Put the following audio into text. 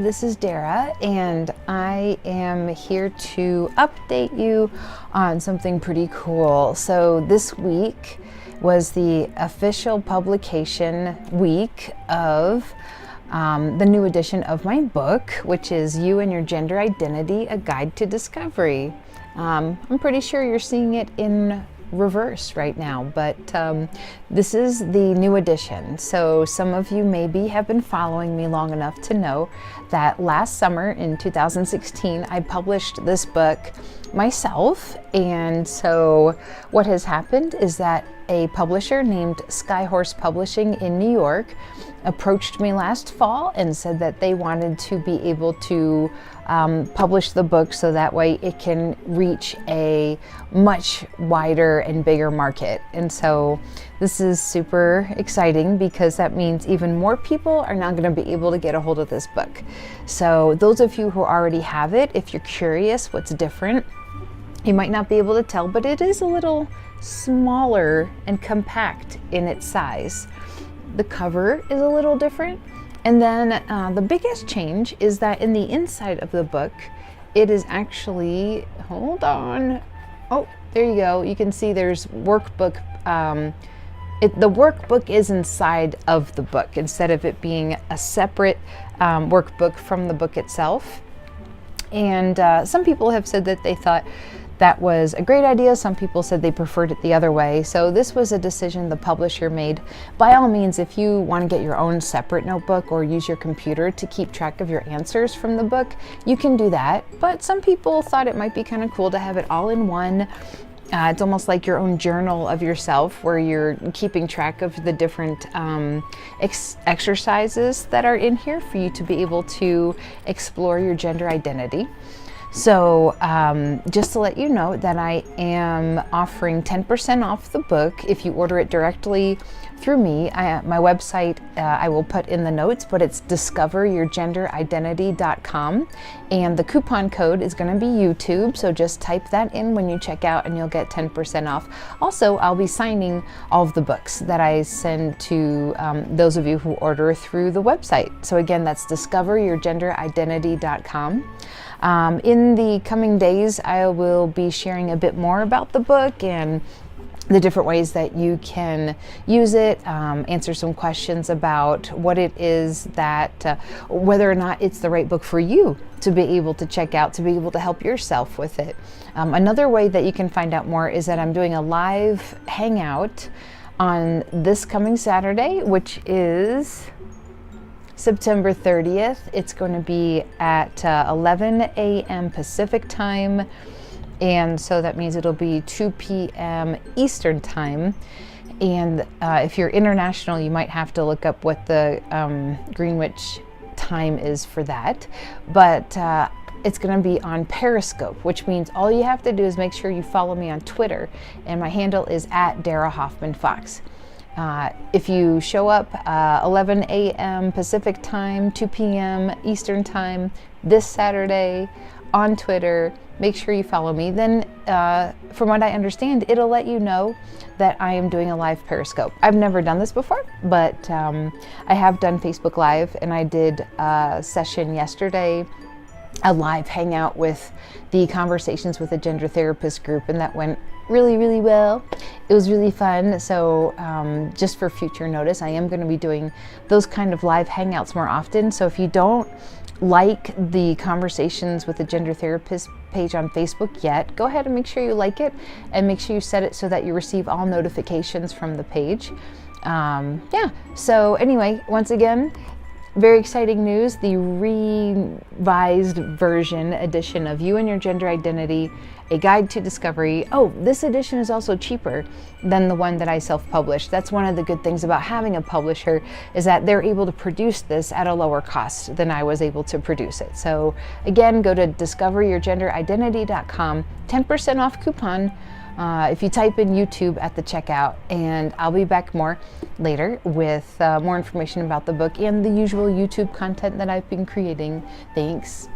this is Dara, and I am here to update you on something pretty cool. So this week was the official publication week of the new edition of my book, which is You and Your Gender Identity, A Guide to Discovery. I'm pretty sure you're seeing it in reverse right now, but this is the new edition. So some of you maybe have been following me long enough to know that last summer in 2016 I published this book myself, and so what has happened is that a publisher named Skyhorse Publishing in New York approached me last fall and said that they wanted to be able to publish the book so that way it can reach a much wider and bigger market. And so this is super exciting because that means even more people are now going to be able to get a hold of this book. So those of you who already have it, if you're curious what's different, you might not be able to tell, but it is a little smaller and compact in its size. The cover is a little different. And then the biggest change is that in the inside of the book, it is actually, hold on. Oh, there you go. You can see there's workbook. The workbook is inside of the book instead of it being a separate workbook from the book itself. And some people have said that they thought that was a great idea. Some people said they preferred it the other way. So this was a decision the publisher made. By all means, if you want to get your own separate notebook or use your computer to keep track of your answers from the book, you can do that. But some people thought it might be kind of cool to have it all in one. It's almost like your own journal of yourself where you're keeping track of the different exercises that are in here for you to be able to explore your gender identity. So just to let you know that I am offering 10% off the book if you order it directly through me. My website I will put in the notes, but it's discoveryourgenderidentity.com, and the coupon code is going to be YouTube, so just type that in when you check out and you'll get 10% off. Also, I'll be signing all of the books that I send to those of you who order through the website. So again, that's discoveryourgenderidentity.com. In the coming days, I will be sharing a bit more about the book and the different ways that you can use it, answer some questions about what it is that, whether or not it's the right book for you to be able to check out, to be able to help yourself with it. Another way that you can find out more is that I'm doing a live hangout on this coming Saturday, which is September 30th. It's going to be at 11 a.m. Pacific time, and so that means it'll be 2 p.m. Eastern time. And if you're international, you might have to look up what the Greenwich time is for that. But it's going to be on Periscope, which means all you have to do is make sure you follow me on Twitter, and my handle is @darahoffmanfox. If you show up 11 a.m. Pacific time, 2 p.m. Eastern time this Saturday on Twitter, make sure you follow me. Then, from what I understand, it'll let you know that I am doing a live Periscope. I've never done this before, but I have done Facebook Live, and I did a session yesterday, a live hangout with the Conversations with a Gender Therapist group, and that went really, really well. It was really fun. So just for future notice, I am going to be doing those kind of live hangouts more often. So if you don't like the Conversations with a Gender Therapist page on Facebook yet, go ahead and make sure you like it, and make sure you set it so that you receive all notifications from the page. Yeah, so anyway, once again, very exciting news. The revised version edition of You and Your Gender Identity, A Guide to Discovery. Oh, this edition is also cheaper than the one that I self-published. That's one of the good things about having a publisher, is that they're able to produce this at a lower cost than I was able to produce it. So again, go to discoveryourgenderidentity.com, 10% off coupon if you type in YouTube at the checkout, and I'll be back more later with more information about the book and the usual YouTube content that I've been creating. Thanks.